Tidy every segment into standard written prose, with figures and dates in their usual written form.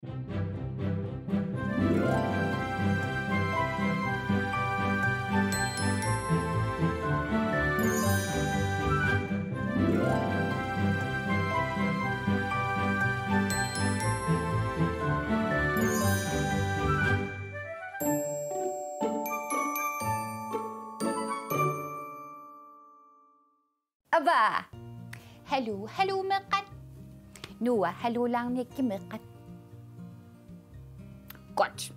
Aba, hallo meqat. Nuwa, hallo lang nikki meqat. Godt.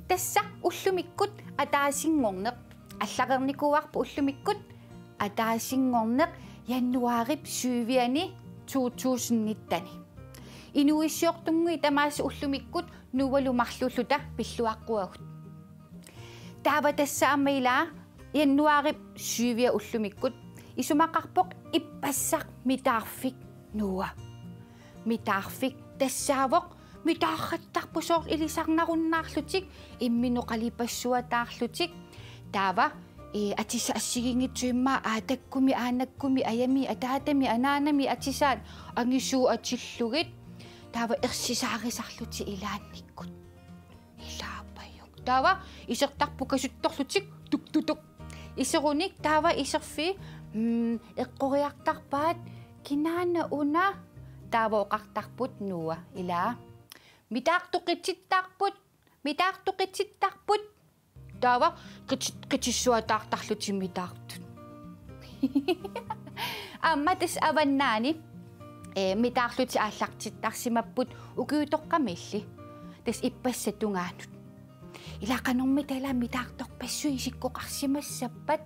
Tassa ullumikut ataasingorneq аллақерникуарпу уллумиккут атаасингорнеқ яннуарип сювиани 2019 инуиссиортунгуи тамаас уллумиккут нувалумарлуллута пиллуаққуагут таава тассаамаилаа яннуарип сювиа уллумиккут исумақарпоқ иппассақ митаарфик нуа митаарфик тассаавоқ митаарраттарпусоор илисарнаруннаарлутик имминуқалипассуатаарлутик таава атиса ассигингитсуимма аатаккуми аанаккуми аями атаатами анаанами атисаат ангисуу атиллугит таава ерсисаарисарлути илаанниккут илаапаюк таава исертарпукасутторлутик туктутук исеруник таава исерфи эққориартарпаат кинаана уна таава оқартарпут нуа илаа митаартоқитситтарпут таава қитиссуатаартарлути митаартут амматас аваннаани митаарлути ааллартиттарсимаппут укиутоққамилли тас иппассатунгаанут илақанорми тала митаарторпассуи сиккоқарсимассаппат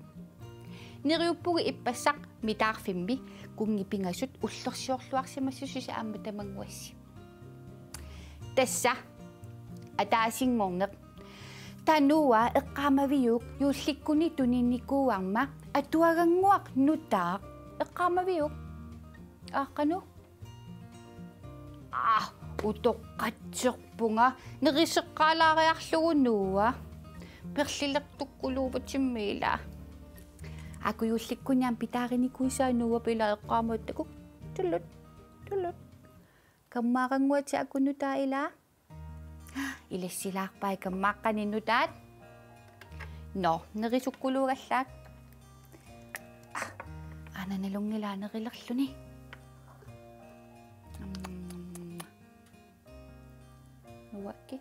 нериуппуги иппассақ митаарфимми кунгипингасут уллерсиорлуарсимассусиса аама тамангуасси тасса атаасингорнеқ тануа эққаамавиук юулликкуни тунинникууарма атуагангуақ нутаақ эққаамавиук ааққану утоққатсерпунга нерисеққалаариарлугу нуа перлилертуккулуупатиммиила акуюулликкуниам питааринникуисаа нуа пила эққаамааттаку туллут каммаарангуати акунутаа илаа илассилаарпай каммааққаниннутаат но нерисуккулуугаллаак ананалунгилаанерилерлүни нуакки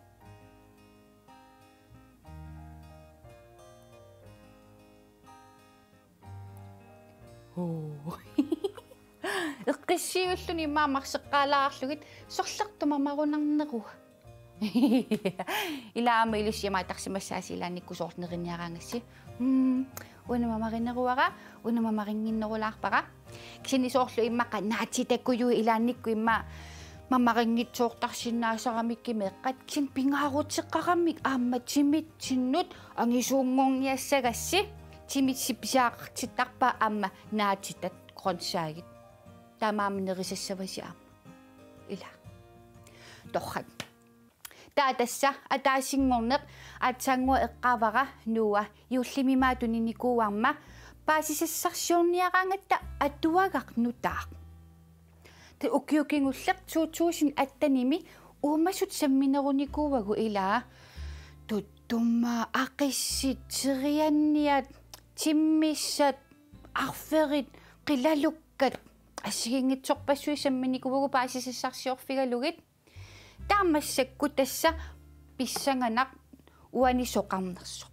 эққиссиуллуни маамарсеққалаарлугит сорлертумамарунарнеру илаама илуссимаатарсимассааси илаанниккусоорнериниараангасси унамамаринеруара унамамарингиннерулаарпара кисинисоорлу иммақа наатитаккуйу илаанникку имма мамарингитсоортарсинаасарамикки меэққат кисин пингаарутеққараммик аама тимит тиннут ангисуунгорниассагасси тимит сипсаақартиттарпа аама наатитат кронсаагит таамаамнерисассаваси аама ила торхат таатасса атаасингорнеқ атсангуа эққавара нуа юуллимимаатунинникууарма паасисассарсиорниараангатта атуагақнутаа те укиукингуллеқ 2018-ми уумасут самминеруникууагу илаа туттумма ақиссит сирианниат тиммиссат арферит қилалуккат ассигингитсорпассуи самминикууагу паасисассарсиорфигалугит таамассакку тасса писсанганақ уанисоқарнерсоқ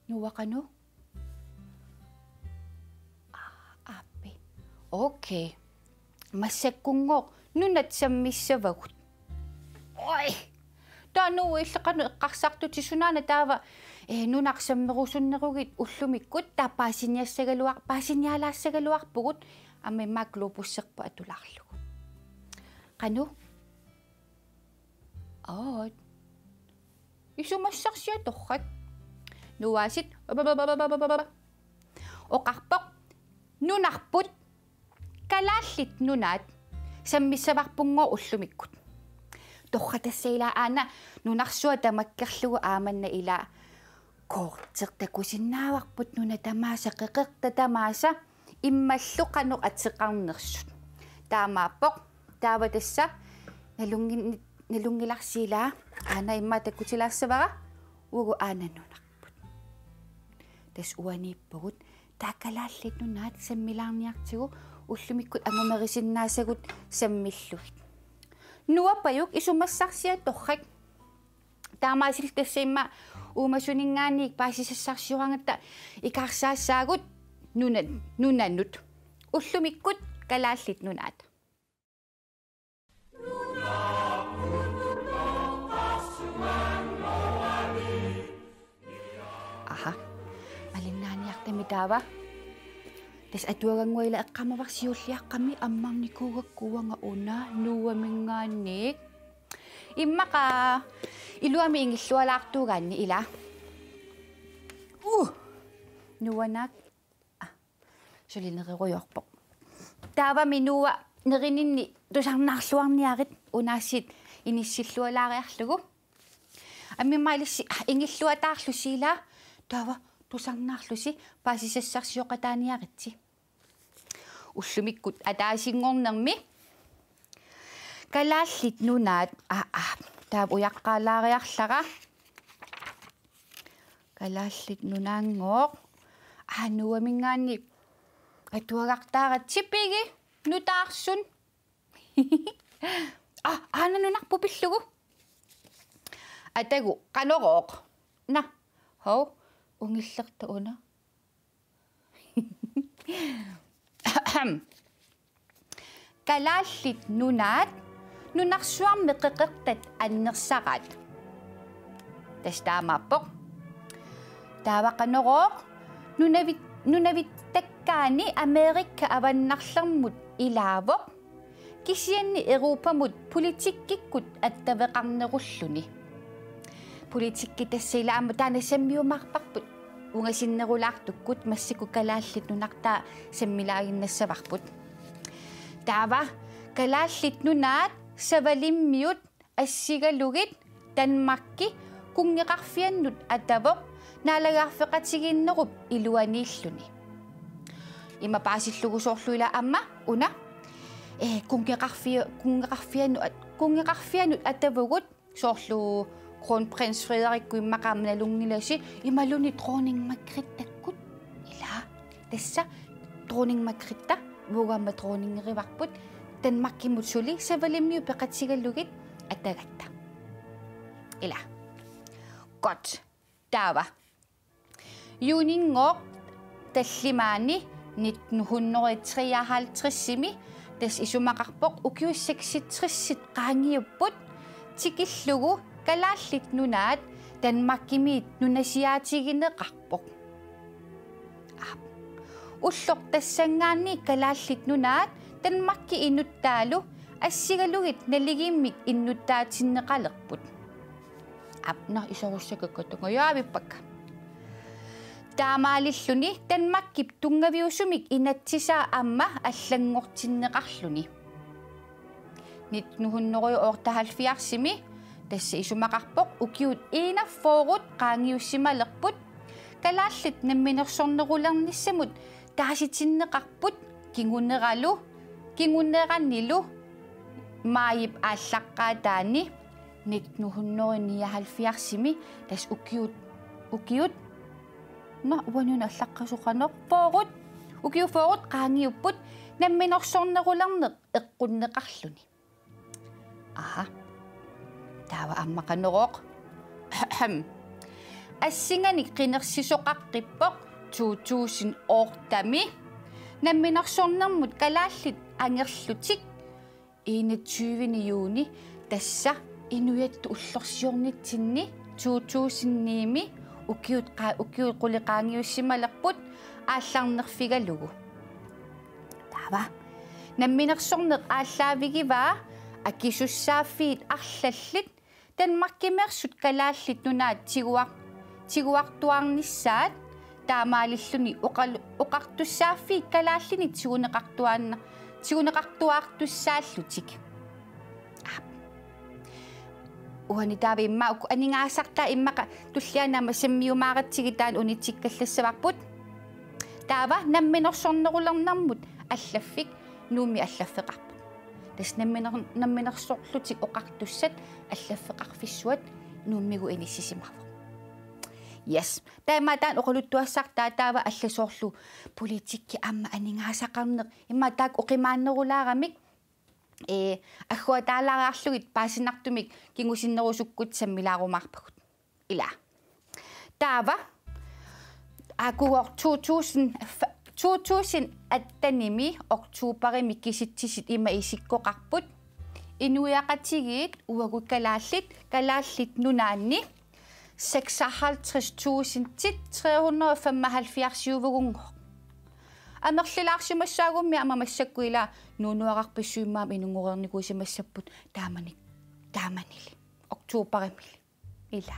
нуақану аппи окей массаккунгоо нунат саммиссавагут ой тану иллеқану эққарсартути сунаана таава нунарсаммерусуннеругит уллумиккут таапаасиниассагалуар паасиниалаассагалуарпугут аммиммаа глобуссерпа атулаарлугу қану исумассарсиа торрат нуасит оқарпоқ нунарпут калааллит нунаат саммиссаварпунгоо уллумиккут торратассаила аана нунарсуа тамаккерлугу ааманна ила коортертакусиннааварпут нуна тамааса қеқерта тамааса иммаллуқану атеқарнерсут таамааппоқ таава тасса налунгин nalungilarsila ana imma takkutilassavara ugu aananunarput tas uanippugut taakkalaallit nunaat sammilaarniartigu ullumikut angumerisinnaassagut sammillugit nuapajuk isumassarsiatorrak taamaasil tassaimma uumasuningaanniik paasisassarsiurangatta ikarsaassaagut nunannut ullumikkut kalaallit nunaat aha alinnaaniartami taava tas atuaganguila eqqamavarsiulliaqqami ammarnikuugakkuanga una nuuamingaanniik immaqa iluami ingillualaartuugaanni ila nuanak sulineriruyorpoq taava minua nerininni tusarnaarluarniarit unaassit inissillualaariarlugu аммимаалисси ингиллуатаарлусиила таава тусарнаарлуси паасисассарсиоқатааниаритси уллумиккут атаасингорнерми калааллит нунаат таав уяққаалаариарлара калааллит нунаангооқ нуамингаанни атуагартааратсиппиги нутаарсун нунарпу пиллугу атагу канорооқ на хоо унгиллерта уна калааллит нунаат нунарсуарми қеқертат аннерсараат тастаамааппоқ таава канорооқ нунавиттаккаани америкка аваннарлермут илаавоқ кисианни европамут политиккиккут аттавеқарнеруллуни политикки тассилаама таана саммиумаарпарпут унгасиннерулаартуккут массику калааллит нунартаа саммилаагиннассаварпут таава калааллит нунаат савалиммиут ассигалугит танмакки кунгеқарфианнут атавоқ наалагаарфеқатигиннеруп илуанииллуни има паасиллугусоорлуила амма уна кунгеқарфианнут атавугут соорлу Kronprins Frederik imaqaamnalungilasi imaluni dronning Margrethe-takkut ila tassa dronning Margrethe vugaamma dronningerivarput tanmakkimut suli savalimmiu peqatsigallugit atagatta ila godt taava juningoq tallimaani 1953-simi tas isumaqarpoq ukiussaksit qaangiupput tikillugu kalaallit nunaat tanmakkimiit nunasiaatigineqarpoq ullor tassangaanni kalaallit nunaat tanmakki inuttaalu assigalugit naligimmik innuttaatinneqalerput apna isorussakakkatungayaavippak taamaalilluni tanmakkip tungaviusumik inatsisaa amma allangortinneqarluni 1970-simi тасса исумақарпоқ укиут инаффоорут qaangiussimalerput kalaallit намминерсорнерулерниссамут тааситиннеқарпут кингунераннилу маип ааллаққаатаани 1979-сими тас укиут уануна аллаққасоқанеқ фоорут укиуфоорут qaangiupput намминерсорнерулернеқ эққуннеқарлуни таава аммақанероқ ассинганик қинерсисоқаққиппоқ 2008-тами намминерсорнермут калааллит ангерлутик 21 юуни тасса инуятту уллорсиорнитсинни 2000-ними укиут қулеқаангиуссималерпут аалларнерфигалугу таава намминерсорнеқ ааллаавигиваа акисуссааффиит арлаллит танмаркимерсут калааллит нунаат тигуартуарниссаат таамаалиллуни оқартуссааффиит калааллини тигунеқартуаартуссааллутик уани таава имма анингаасартаа иммақа туллианаама саммиумааратсигитаан унитиккаллассаварпут таава намминерсорнерулернармут аллаффик нууми аллаффеқарпут тас намминерсорлутик оқартуссат аллаффеқарфиссуат нууммигу иниссисимарво yes таамаатаан оқулуттуассартаа таава алласоорлу политикки амма анингаасақарнеқ имма таак оқимааннерулаарамик аггуа таалаараарлугит паасинартумик кингусиннерусуккут саммилаарумаарпагут ила таава агуор 2000 аттаними октуупарими киситсисит има исиккоқарпут инуяқатигиит уагуккалааллит нунаанни 56.375 амерлилаарсимассаагумми амамассаккуила нуунуақарписсуимаам инунгорерникуисимассаппут тааманили октуупаримили ила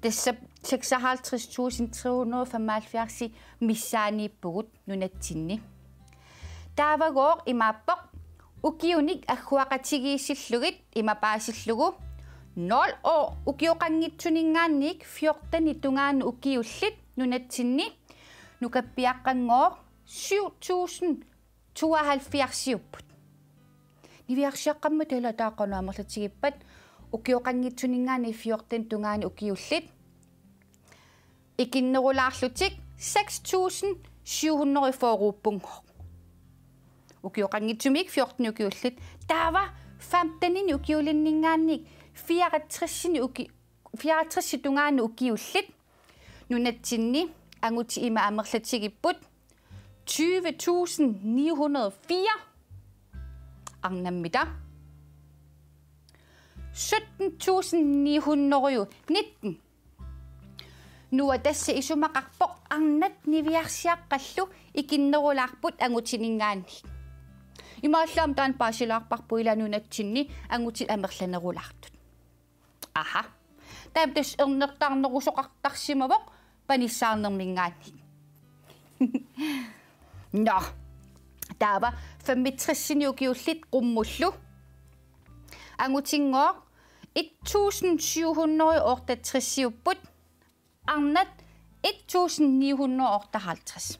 тасса 56.375 миссаанииппугут нунатсинни таавагоор имааппоқ укиуник аггуақатигииссиллугит имапаасиллугу 0 år укиоқангитсунингаанник 14 тунгаан укиуллит нунатсинни нукаппиаққангоор 7072 нивиарсиаққамма тела тааққануамерлатигиппат укиоқангитсунингаани 14 тунгаани укиуллит икиннерулаарлутик 6700 укиоқангитсумик 14 укиуллит таава 15 укиулиннингаанник 64 тунгаани укиуллит нунатсинни ангути има амерлатигиппут 20904 арнаммита 17919 нуа тасса исумақарпоқ арнат нивиарсиаққаллу икиннерулаарпут ангутинингаанни имааллаам таан паасилаарпарпу иланунатсинни ангутит амерланерулаартут аха таамтас эрнертаарнерусоқартарсимавоқ паниссаарнермингаанни но таава 65 укиуллит qumмуллу ангутингоо 1768 арнат 1958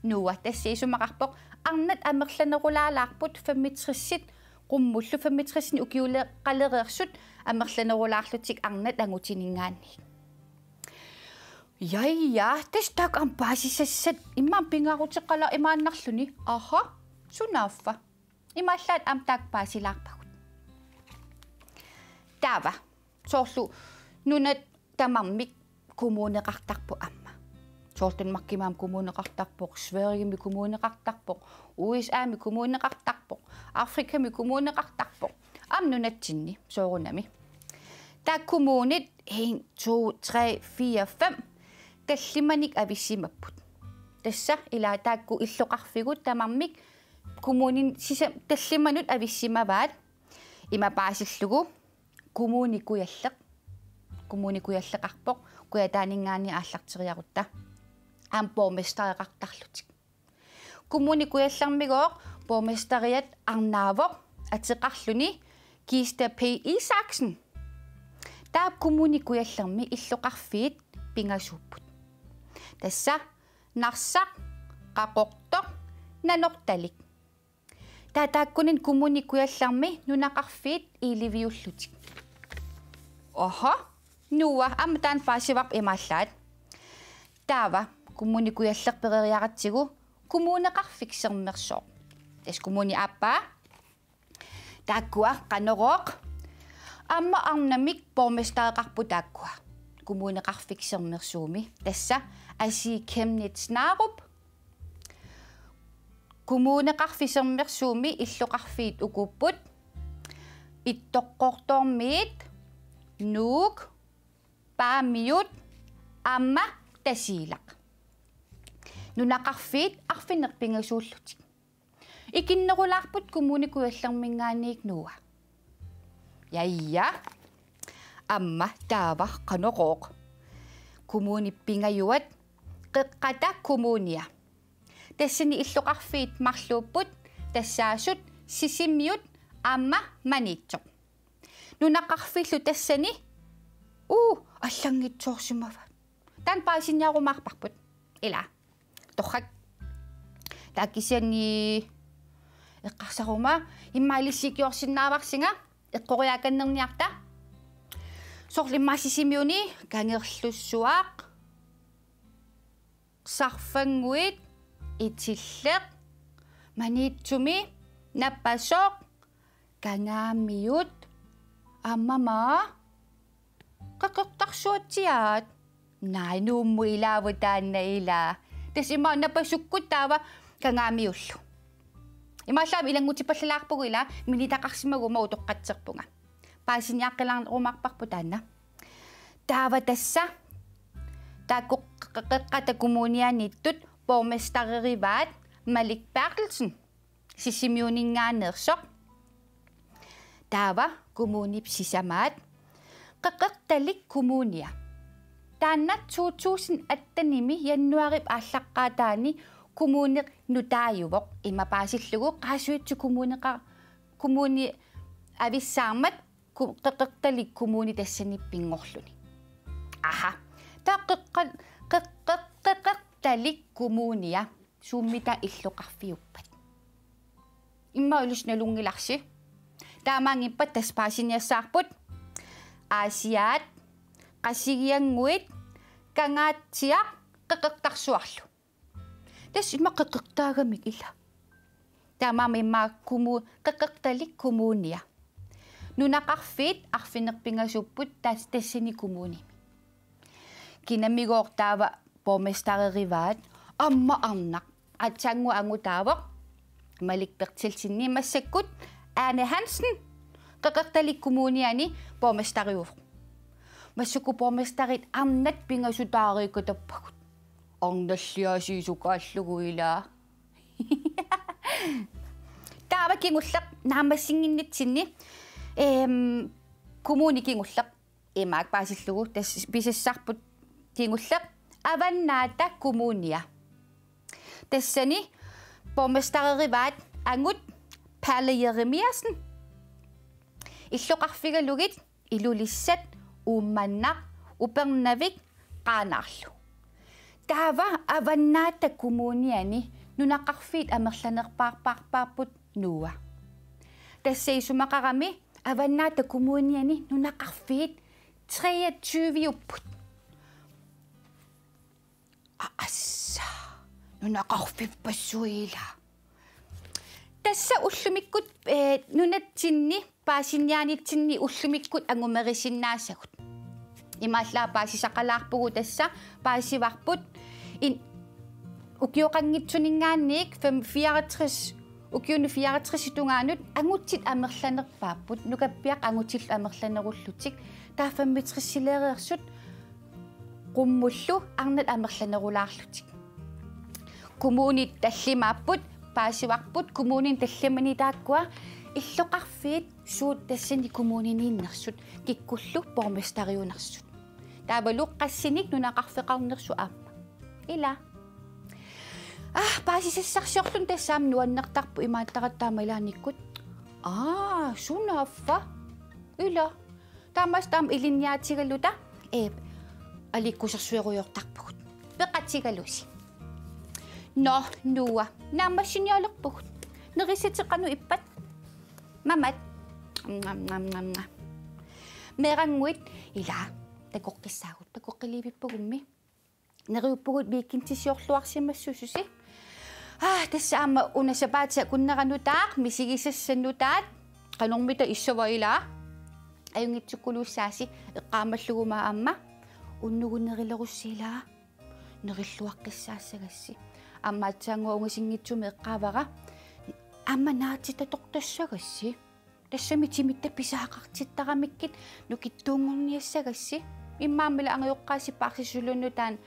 нуа тассиисумақарпоқ арнат амерланерулаалаарпут 65 qumмуллу 65 укиулеққалериерсут амерланерулаарлутик арнат ангутинингаанни яя тестак ампаасисассат иммаан пингаарутеққала имааннарлуни аха сунааффа имааллаат амтаак паасилаарпагут таава соорлу нунат тамармик коммунеқартарпу амма соортун маккимаам коммунеқартарпоқ Сверигеми коммунеқартарпоқ УСАми коммунеқартарпоқ Африками коммунеқартарпоқ ам нунатсинни соорунами таа коммунит 1 2 3 4 5 таллиманик ависсимаппут тасса илаа таакку иллоқарфигут тамармик коммунин сиса таллиманут ависсимаваат имапаасиллугу коммуникуяллеқарпоқ куятаанингаани ааллартериарутта аам борместареқартарлутик коммуникуяллармигоо борместариат арнаавоқ атеқарлуни Киста П Исаксен таа коммуникуялларми иллоқарфиит пингасууппут тасса нарсақ қақортоқ нанорталик тааккунин коммуникуялларми нунақарфиит иливиуллутик оха нуа амтаан паасиварп имааллаат таава коммуникуяллерперериаратсигу коммунеқарфиксермерсоо тас коммуни аппа тааккуа қанероқ амма арнамик борместареқарпу тааккуа коммунеқарфиксермерсууми тасса аси кемнитснааруп коммунеқарфисермерсууми иллоқарфиит укуппут иттоққортормиит нук паамиут амма тасилақ нунақарфиит арфинерпингасууллутик икиннерулаарпут коммуникуяллермингааниик нуа яйя амма таава қанероқ коммуниппингаюат қеққата коммуния тассани иллоқарфиит марлууппут тассаасут сисиммиут амма манитсоқ нунақарфиллу тассани аллангитсоорсимава таан паасинниарумаарпарпут ила торрак тааккисиани Eqqarsaruma immaalissikiorsinnaavaqsinga eqqoriakannerniarta sorlimmassisimiuni kangerlussuaq sarfanguit itilleq maniitsumi nappasoq kangaammiut ammama qaqertarsuatiaat naanuummu ilaavutaanna ila tasima nappasukkut taava kangaammiullu имааллаами илангутиппаллалаарпугу ила милитақарсимагума утоққатсерпунга паасиниаққилаарнерумаарпарпу таанна таава тасса тааққеққата коммунианиттут борместарериваат Малик Bertelsen сисимиунингаанерсоқ таава коммунип сисамаат қеққерталик коммуния таанна 2018 януарип ааллаққаатаани kommune nutaayuvok imapasilllugu qaasuitsu kommune avissaarmat qeqertalik kommune tassanippingorluni aha qeqertalik kommunia suummita illuqarfiuppat imma ulusnalungilarsi taamaangippat taspaasiniassaarput aasiaat qasigianguit kangaatsiaq qeqertarsuarlu tas imma qeqertaagamik illa taamaama imma qeqertalik kommunia nunaqarfiit arfinerpingasupput tassani kommunimi kinamigoortaava bormestarerivaat amma arnaq atsangu angutaavoq Malik Bertelsen massakkut Ane Hansen qeqertalik kommuniani bormestariuq massukku bormestarit amnat pingasutaariikutappagut орнalliasiisukaalluguila таава кингуллеқ наамассингиннитсинни коммуни кингуллеқ имаак паасиллугу тас писассарпут кингуллеқ аваннаата коммуния тассани борместарериваат ангут Palle Jeremiasen иллоқарфигалугит илулиссат уумманнақ упернавик qaanarlu таава аваннаата коммуниани нунақарфиит амерланерпаарпаарпаарпут нуа тассаисумақарами аваннаата коммуниани нунақарфиит 23-уппут асса нунақарфиппассуила тасса уллумиккут нунатсинни паасиннианитсинни уллумиккут ангумерисиннаасагут имааллаа паасисақалаарпугу тасса паасиварпут ин укиоқангитсунингаанник 64 укиуну 64 тунгаанут ангутсит амерланерпааппут нукаппиақ ангутилл амерланеруллутик таа 65-силериерсут qumullu arnat amerlanerulaarlutik kommunit tallimaapпут paasivarput kommunin tallamani taakkua illoqarfiit suut tassani kommuniniinnersut kikkullu bormestariunersut taavaluq qassinik nunaqarfeqarnersu aamma ila paasisassarsiorlun tassaam nuannertarpu imaattaqattaama ilaanikkut sunaffa ila taamas taam ilinniaatigaluta alikkusarsueruyortarpugut peqatigalusi no nuwa naammassinialerpugut nerisatiqanu ippat mamat meranguit ila takoqqissaagut takoqqiliivippugummi neriuppugut viikkintisiorluarsimassususi tassaama unasapaatsa kunneranutaaq misigisassanutaat qanormita issavaila ajungitsukuluussaasi eqqaamallugumaa amma unnugunerilerussiilaa nerilluaqqissaasagassi аммаатсаангуунгасингитсуми эққаавара амманаатитаторторсаgassi тассами тимитта писаақартиттарамиккит нукиттуунгорниассаgassi иммааммила ангиоққааси паарсисулуннутаан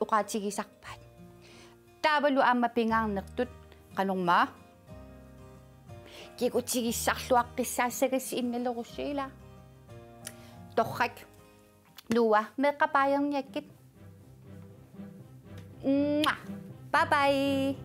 уқаатигисарпаат таавалу аама пингаарнертут канормаа кикутигиссарлуаққиссаассаgassi инналеруссиила торрак нуа меққапаайерниаккит Bye bye.